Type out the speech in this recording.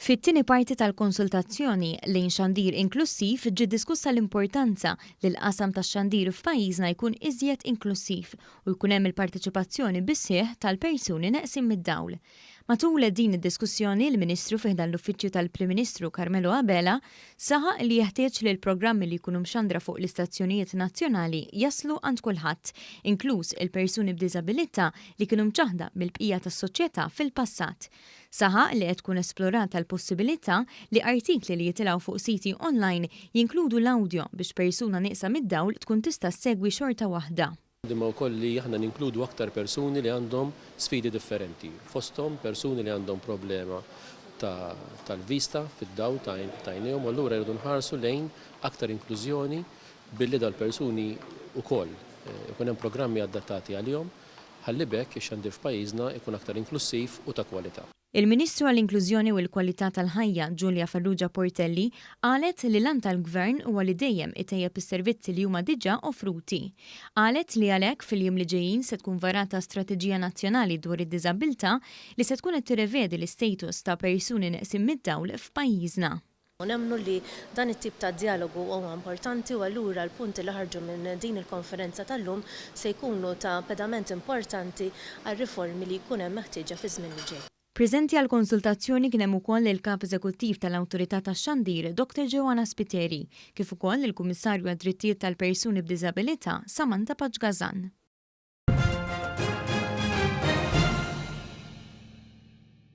Fit-tieni parti tal-konsultazzjoni lejn xandir inklusiv ġie diskussa l-importanza li l-qasam tax-xandir f'pajjiżna jkun iżjed inklusiv u jkun hemm il-partiċipazzjoni bisħieħ tal-persuni neqsin mid-dawl. Matul din id-diskussjoni l-Ministru fih dan l-Uffiċċju tal-Prim Ministru Carmelo Abela saħaq li jeħtieġ li l-programmi li jkunu mxandra fuq l-istazzjonijiet nazzjonali jaslu għand kulħadd, inkluż il-persuni b'diżabilità li kienu mċaħda mill-bqija tas-soċjetà fil-passat. Saħaq li qed tkun esplorata l-possibilità li artikli li jitilgħu fuq siti online jinkludu l-awdjo biex persuna nieqsa mid-dawl tkun tista' segwi xorta waħda. Imma wkoll li aħna ninkludu aktar persuni li għandhom sfidi differenti. Fosthom persuni li għandhom problema tal-vista fid-daw tajnejhom, allura jridu nħarsu lejn aktar inklużjoni billi dal-persuni wkoll ikun hemm programmi adattati għalihom ħalli bekk ix-xandir f'pajjiżna ikun aktar inklusiv u ta' kwalità. Il-Ministru għall-Inklużjoni u l-Kwalità tal-Ħajja Giulia Farrugia Portelli qalet li l-an tal-Gvern huwa li dejjem itejjeb is-servizzi li huma diġà offruti. Qalet li għalhekk fil-jiem li ġejjin se tkun varata strateġija nazzjonali dwar id-diżabilità li se tkun qed tirrevedi l-istatus ta' persuni neqsin mid-dawl f'pajjiżna. Nemnu li dan it-tip ta' dialogu huwa importanti u allura l-punti li ħarġu minn din il-konferenza tal-lum se jkunu ta' pedament importanti għal riformi li jkun hemm meħtieġa fi żmien li ġej. Preżenti għal konsultazzjoni kien hemm ukoll il-Kap Eżekuttiv tal-Awtorità tax-Xandir Dr. Joanna Spiteri, kif ukoll il-Kummissarju għad-Drittijiet tal-Persuni b'Diżabilità Samantha Paġgazan.